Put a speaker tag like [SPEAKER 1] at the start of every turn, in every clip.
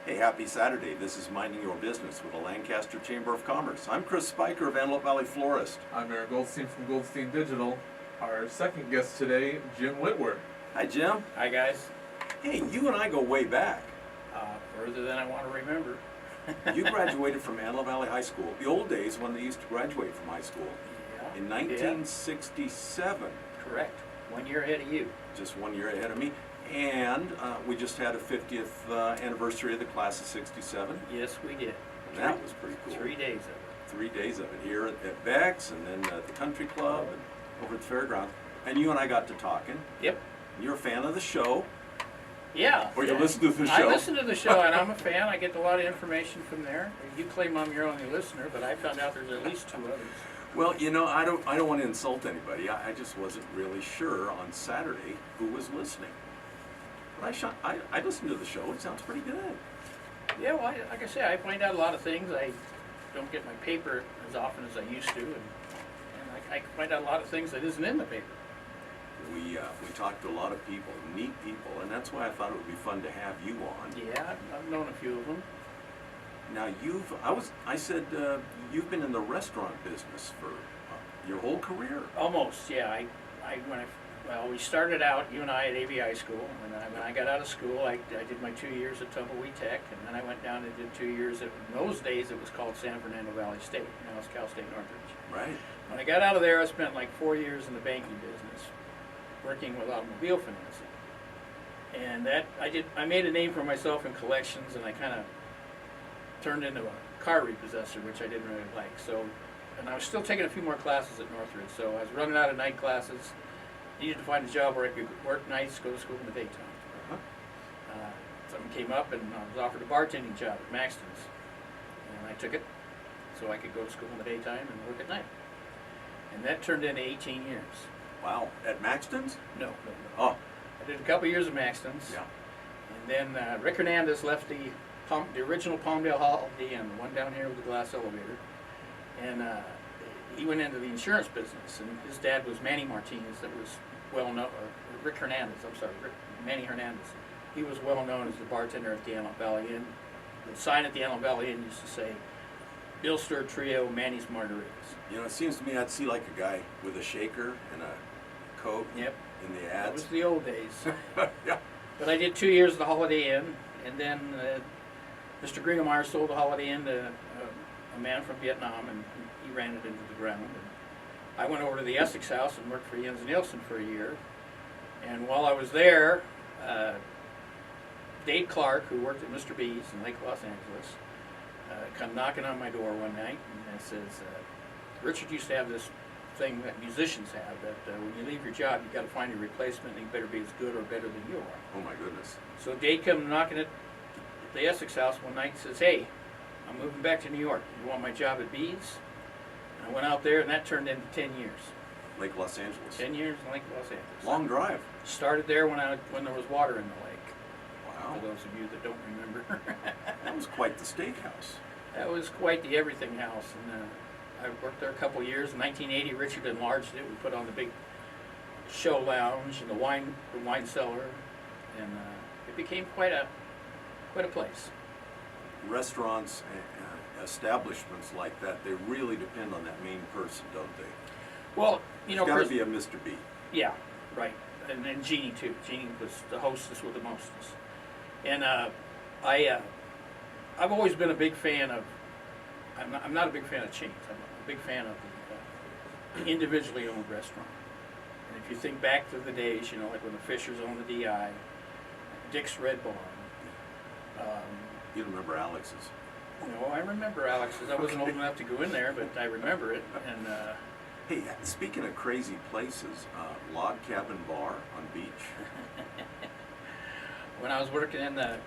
[SPEAKER 1] Hey, happy Saturday. This is Minding Your Business with the Lancaster Chamber of Commerce. I'm Chris Spiker of Antelope Valley Florist.
[SPEAKER 2] I'm Aaron Goldstein from Goldstein Digital. Our second guest today, Jim Witwer.
[SPEAKER 1] Hi, Jim.
[SPEAKER 3] Hi, guys.
[SPEAKER 1] Hey, you and I go way back.
[SPEAKER 3] Further than I want to remember.
[SPEAKER 1] You graduated from Antelope Valley High School, the old days when they used to graduate from high school,
[SPEAKER 3] Yeah.
[SPEAKER 1] in 1967.
[SPEAKER 3] Correct. 1 year ahead of you.
[SPEAKER 1] Just 1 year ahead of me. And we just had a 50th anniversary of the class of 67.
[SPEAKER 3] Yes, we did.
[SPEAKER 1] And that was pretty cool.
[SPEAKER 3] 3 days of it.
[SPEAKER 1] 3 days of it here at Beck's and then at the country club and over at the fairgrounds. And you and I got to talking.
[SPEAKER 3] Yep.
[SPEAKER 1] You're a fan of the show.
[SPEAKER 3] Yeah.
[SPEAKER 1] Or you listen to the show.
[SPEAKER 3] I listen to the show, and I'm a fan. I get a lot of information from there. You claim I'm your only listener, but I found out there's at least 2 others.
[SPEAKER 1] Well, you know, I don't want to insult anybody. I just wasn't really sure on Saturday who was listening. But I listened to the show. It sounds pretty good.
[SPEAKER 3] Yeah, well, like I say, I find out a lot of things. I don't get my paper as often as I used to, and I find out a lot of things that isn't in the paper.
[SPEAKER 1] We talked to a lot of people, neat people, and that's why I thought it would be fun to have you on.
[SPEAKER 3] Yeah, I've known a few of them.
[SPEAKER 1] Now I said you've been in the restaurant business for your whole career.
[SPEAKER 3] Almost, yeah. We started out, you and I, at AVI school. When I got out of school, I did my 2 years at Tumbleweed Tech, and then I went down and did 2 years in those days it was called San Fernando Valley State. Now it's Cal State Northridge.
[SPEAKER 1] Right.
[SPEAKER 3] When I got out of there, I spent like 4 years in the banking business, working with automobile financing. And I made a name for myself in collections, and I kind of turned into a car repossessor, which I didn't really like. And I was still taking a few more classes at Northridge, so I was running out of night classes. Needed to find a job where I could work nights, go to school in the daytime. Something came up, and I was offered a bartending job at Maxton's, and I took it so I could go to school in the daytime and work at night. And that turned into 18 years.
[SPEAKER 1] Wow. At Maxton's?
[SPEAKER 3] No.
[SPEAKER 1] Oh.
[SPEAKER 3] I did a couple years at Maxton's.
[SPEAKER 1] Yeah.
[SPEAKER 3] And then Rick Hernandez left the original Palmdale Holiday Inn, the one down here with the glass elevator, and he went into the insurance business. And his dad was Manny Martinez, that was well known, or Rick Hernandez. I'm sorry, Manny Hernandez. He was well known as the bartender at the Antelope Valley Inn. The sign at the Antelope Valley Inn used to say, "Bill Stir Trio, Manny's Margaritas."
[SPEAKER 1] You know, it seems to me I'd see like a guy with a shaker and a Coke.
[SPEAKER 3] Yep.
[SPEAKER 1] In the
[SPEAKER 3] That
[SPEAKER 1] ads.
[SPEAKER 3] was the old days.
[SPEAKER 1] Yeah.
[SPEAKER 3] But I did 2 years at the Holiday Inn, and then Mr. Greenemeyer sold the Holiday Inn to a man from Vietnam, and he ran it into the ground. And I went over to the Essex House and worked for Jens Nielsen for a year. And while I was there, Dave Clark, who worked at Mr. B's in Lake Los Angeles, come knocking on my door one night, and says, "Richard used to have this thing that musicians have, that when you leave your job, you got to find a replacement, and you better be as good or better than you are."
[SPEAKER 1] Oh my goodness.
[SPEAKER 3] So Dave come knocking at the Essex House one night and says, "Hey, I'm moving back to New York. You want my job at B's?" And I went out there, and that turned into 10 years.
[SPEAKER 1] Lake Los Angeles.
[SPEAKER 3] 10 years in Lake Los Angeles.
[SPEAKER 1] Long drive.
[SPEAKER 3] Started there when there was water in the lake.
[SPEAKER 1] Wow.
[SPEAKER 3] For those of you that don't remember.
[SPEAKER 1] That was quite the steakhouse.
[SPEAKER 3] That was quite the everything house. And I worked there a couple years. In 1980, Richard enlarged it. We put on the big show lounge and the wine cellar, and it became quite a place.
[SPEAKER 1] Restaurants and establishments like that, they really depend on that main person, don't they?
[SPEAKER 3] Well, you know,
[SPEAKER 1] There's got to be a Mr. B.
[SPEAKER 3] Yeah, right. And then Jeannie too. Jeannie was the hostess with the mostest. And I've always been a big fan of. I'm not a big fan of chains. I'm a big fan of the individually owned restaurant. And if you think back to the days, you know, like when the Fishers owned the DI, Dick's Red Barn.
[SPEAKER 1] You remember Alex's?
[SPEAKER 3] No, I remember Alex's. I wasn't old enough to go in there, but I remember it. And
[SPEAKER 1] hey, speaking of crazy places, Log Cabin Bar on Beach.
[SPEAKER 3] when I was working in the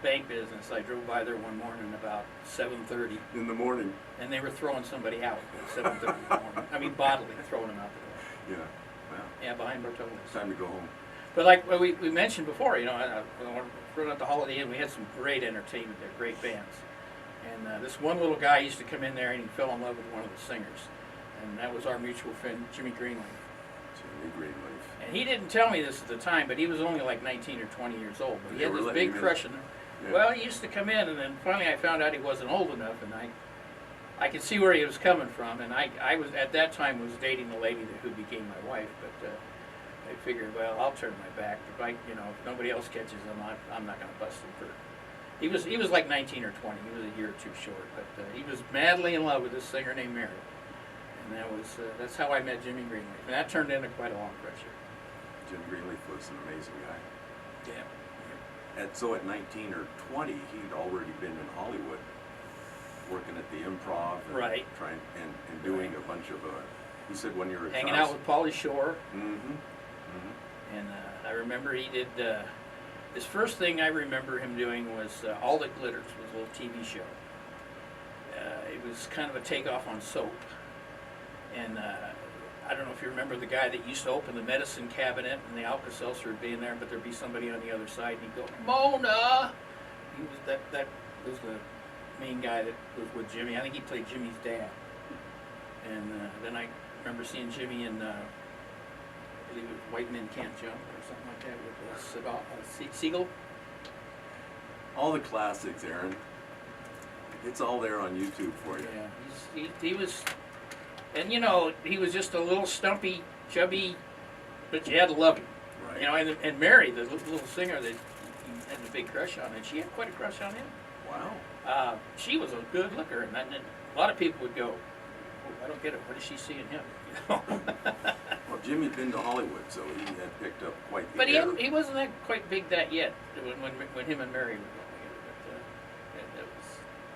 [SPEAKER 3] bank business, I drove by there one morning about 7:30.
[SPEAKER 1] In the morning.
[SPEAKER 3] And they were throwing somebody out at 7:30 in the morning. I mean, bodily throwing them out the door.
[SPEAKER 1] Yeah. Well,
[SPEAKER 3] Yeah, behind Bartolo's.
[SPEAKER 1] it's time to go home.
[SPEAKER 3] But like we mentioned before, you know, when we were at the Holiday Inn, we had some great entertainment there, great bands. And this one little guy used to come in there and he fell in love with one of the singers. And that was our mutual friend, Jimmy Greenleaf.
[SPEAKER 1] Jimmy Greenleaf.
[SPEAKER 3] And he didn't tell me this at the time, but he was only like 19 or 20 years old. But he had this big crush on her.
[SPEAKER 1] Yeah.
[SPEAKER 3] Well, he used to come in, and then finally I found out he wasn't old enough, and I could see where he was coming from, and I was at that time was dating the lady who became my wife, but I figured, well, I'll turn my back. If nobody else catches him, I'm not going to bust him for. He was like 19 or 20. He was a year or two short, but he was madly in love with this singer named Mary, and that's how I met Jimmy Greenleaf, and that turned into quite a long friendship.
[SPEAKER 1] Jim Greenleaf was an amazing guy.
[SPEAKER 3] Yeah.
[SPEAKER 1] And so at 19 or 20, he'd already been in Hollywood, working at the Improv, and
[SPEAKER 3] Right.
[SPEAKER 1] trying and doing a bunch of. You said when you were
[SPEAKER 3] Hanging out with Pauly Shore.
[SPEAKER 1] Mm-hmm.
[SPEAKER 3] And I remember he did, his first thing I remember him doing was All That Glitters, was a little TV show. It was kind of a takeoff on soap. And I don't know if you remember the guy that used to open the medicine cabinet and the Alka-Seltzer would be in there, but there'd be somebody on the other side and he'd go, Mona! He was that was the main guy that was with Jimmy. I think he played Jimmy's dad. And then I remember seeing Jimmy in I believe it was White Men Can't Jump or something like that with Siegel.
[SPEAKER 1] All the classics, Aaron. It's all there on YouTube for you.
[SPEAKER 3] Yeah, he was, and he was just a little stumpy, chubby, but you had to love him.
[SPEAKER 1] Right.
[SPEAKER 3] And Mary, the little singer that he had a big crush on, and she had quite a crush on him.
[SPEAKER 1] Wow.
[SPEAKER 3] She was a good looker, and a lot of people would go, oh, I don't get it. What does she see in him?
[SPEAKER 1] Well, Jimmy'd been to Hollywood, so he had picked up quite the
[SPEAKER 3] But
[SPEAKER 1] air.
[SPEAKER 3] he wasn't that quite big that yet when him and Mary were going together.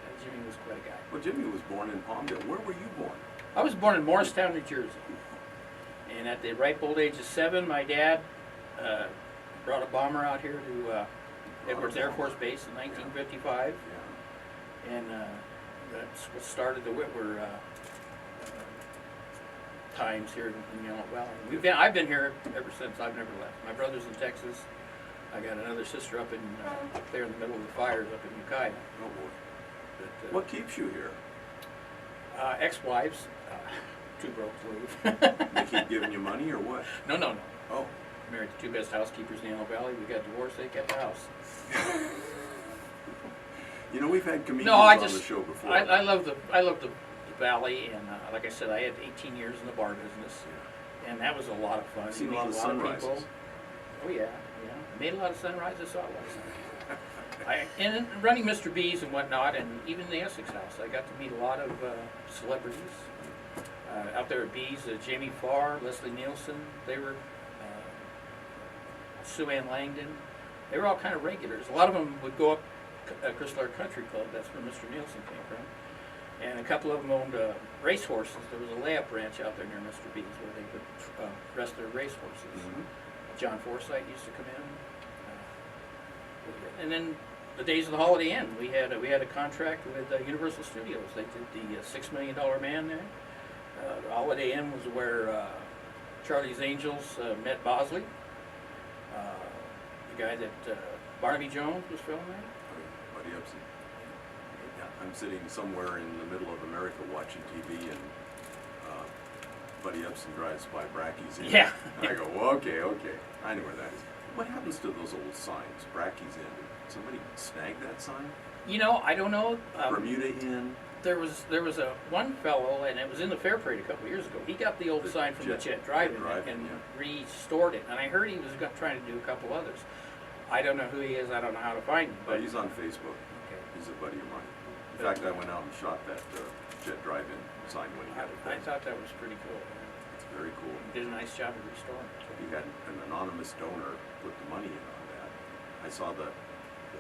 [SPEAKER 3] But Jimmy was quite a guy.
[SPEAKER 1] Well, Jimmy was born in Palmdale. Where were you born?
[SPEAKER 3] I was born in Morristown, New Jersey. And at the ripe old age of 7, my dad brought a bomber out here to Edwards Air Force Base in 1955.
[SPEAKER 1] Yeah.
[SPEAKER 3] And that's what started the Witwer times here in Yellow Valley. I've been here ever since. I've never left. My brother's in Texas. I got another sister up there in the middle of the fires up in Ukiah.
[SPEAKER 1] Oh boy.
[SPEAKER 3] But,
[SPEAKER 1] What keeps you here?
[SPEAKER 3] Ex-wives, two broke leave.
[SPEAKER 1] They keep giving you money or what?
[SPEAKER 3] No.
[SPEAKER 1] Oh.
[SPEAKER 3] Married the two best housekeepers in Yellow Valley. We got divorced. They kept the house.
[SPEAKER 1] You know, we've had comedians
[SPEAKER 3] No, I
[SPEAKER 1] on
[SPEAKER 3] just
[SPEAKER 1] the show before.
[SPEAKER 3] I love the valley, and like I said, I had 18 years in the bar business, and that was a lot of fun.
[SPEAKER 1] Seen
[SPEAKER 3] You
[SPEAKER 1] a lot
[SPEAKER 3] meet
[SPEAKER 1] of sunrises.
[SPEAKER 3] people. Oh yeah. Made a lot of sunrises. Saw a lot of sunrises. And then running Mr. B's and whatnot, and even the Essex House, I got to meet a lot of celebrities out there at B's. Jamie Farr, Leslie Nielsen, they were Sue Ann Langdon. They were all kind of regulars. A lot of them would go up Chrysler Country Club. That's where Mr. Nielsen came from. And a couple of them owned racehorses. There was a layup ranch out there near Mr. B's where they would rest their racehorses.
[SPEAKER 1] Mhm.
[SPEAKER 3] John Forsythe used to come in. And then the days of the Holiday Inn, we had a contract with Universal Studios. They did the $6 Million Man there. The Holiday Inn was where Charlie's Angels met Bosley. The guy that Barnaby Jones was filming there.
[SPEAKER 1] Buddy Upson. Yeah, I'm sitting somewhere in the middle of America watching TV, and Buddy Upson drives by Bracky's Inn.
[SPEAKER 3] Yeah.
[SPEAKER 1] I go, well, okay, I know where that is. What happens to those old signs, Bracky's Inn? Did somebody snag that sign?
[SPEAKER 3] I don't know.
[SPEAKER 1] Bermuda Inn?
[SPEAKER 3] There was one fellow, and it was in the Fair Parade a couple of years ago. He got the old
[SPEAKER 1] The
[SPEAKER 3] sign from the
[SPEAKER 1] Jet
[SPEAKER 3] Jet Drive-In
[SPEAKER 1] Drive-In,
[SPEAKER 3] and
[SPEAKER 1] yeah.
[SPEAKER 3] restored it. And I heard he was trying to do a couple others. I don't know who he is. I don't know how to find him.
[SPEAKER 1] But he's on Facebook.
[SPEAKER 3] Okay.
[SPEAKER 1] He's a buddy of mine. In fact, I went out and shot that Jet Drive-In sign when he had it.
[SPEAKER 3] I thought that was pretty cool.
[SPEAKER 1] It's very cool.
[SPEAKER 3] He did a nice job of restoring it.
[SPEAKER 1] He had an anonymous donor put the money in on that. I saw the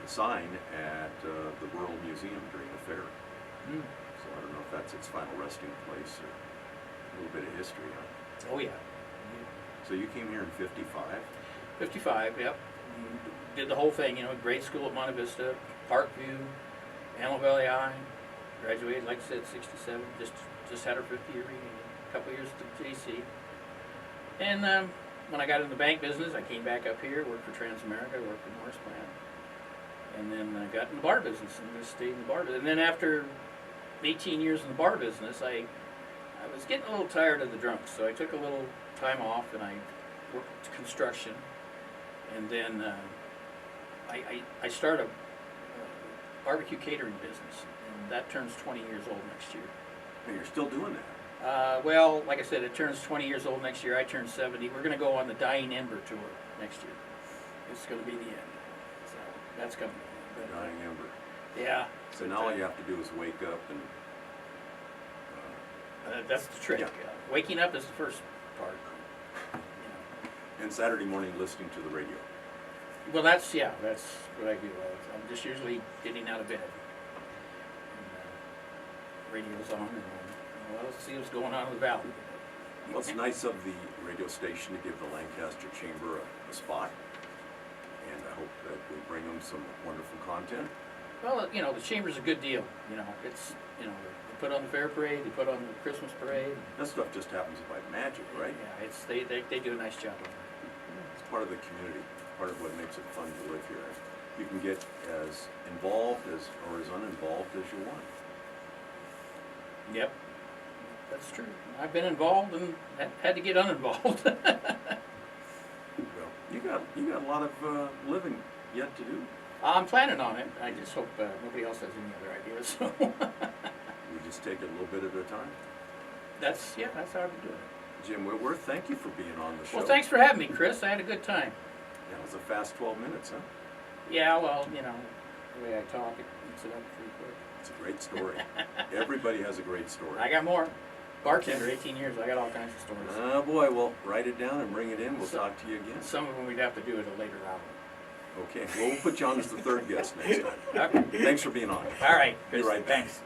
[SPEAKER 1] sign at the World Museum during the fair.
[SPEAKER 3] Mm.
[SPEAKER 1] So I don't know if that's its final resting place or a little bit of history on it.
[SPEAKER 3] Oh yeah.
[SPEAKER 1] So you came here in 55?
[SPEAKER 3] 55, yep. Did the whole thing, grade school at Monte Vista, Parkview, Antelope Valley High, graduated, like I said, 67, just had our 50-year reunion, a couple years at JC. And when I got in the bank business, I came back up here, worked for Transamerica, worked for Morris Plant, and then I got in the bar business and just stayed in the bar business. And then after 18 years in the bar business, I was getting a little tired of the drunks, so I took a little time off and I worked construction. And then I started barbecue catering business, and that turns 20 years old next year.
[SPEAKER 1] And you're still doing that.
[SPEAKER 3] Well, like I said, it turns 20 years old next year. I turn 70. We're going to go on the Dying Ember tour next year. It's going to be the end. So that's coming.
[SPEAKER 1] The dying ember.
[SPEAKER 3] Yeah.
[SPEAKER 1] So now all you have to do is wake up and.
[SPEAKER 3] That's the trick.
[SPEAKER 1] Yeah.
[SPEAKER 3] Waking up is the first part. You know.
[SPEAKER 1] And Saturday morning listening to the radio.
[SPEAKER 3] Well, that's what I do. I'm just usually getting out of bed. And, radio's on, and well, let's see what's going on in the valley.
[SPEAKER 1] Well, it's nice of the radio station to give the Lancaster Chamber a spot. And I hope that we bring them some wonderful content.
[SPEAKER 3] Well, you know, the chamber's a good deal. You know, it's, you know, they put on the fair parade, they put on the Christmas parade.
[SPEAKER 1] That stuff just happens by magic, right?
[SPEAKER 3] Yeah, it's they do a nice job of it.
[SPEAKER 1] It's part of the community, part of what makes it fun to live here. You can get as involved or as uninvolved as you want.
[SPEAKER 3] Yep, that's true. I've been involved and had to get uninvolved.
[SPEAKER 1] Well, you got a lot of living yet to do.
[SPEAKER 3] I'm planning on it. I just hope nobody else has any other ideas. So
[SPEAKER 1] We just take it a little bit at a time.
[SPEAKER 3] that's how I've been doing it.
[SPEAKER 1] Jim Witwer, thank you for being on the show.
[SPEAKER 3] Well, thanks for having me, Chris. I had a good time.
[SPEAKER 1] Yeah, it was a fast 12 minutes, huh?
[SPEAKER 3] Yeah, well, you know, the way I talk, it eats it up pretty quick.
[SPEAKER 1] It's a great story. Everybody has a great story.
[SPEAKER 3] I got more. Bartender, 18 years. I got all kinds of stories.
[SPEAKER 1] Oh boy, well, write it down and bring it in. We'll
[SPEAKER 3] So-
[SPEAKER 1] talk to you again.
[SPEAKER 3] Some of them we'd have to do at a later hour.
[SPEAKER 1] Okay, well, we'll put you on as the third guest next time.
[SPEAKER 3] Okay.
[SPEAKER 1] Thanks for being on.
[SPEAKER 3] All right.
[SPEAKER 1] Be right back.
[SPEAKER 3] Thanks.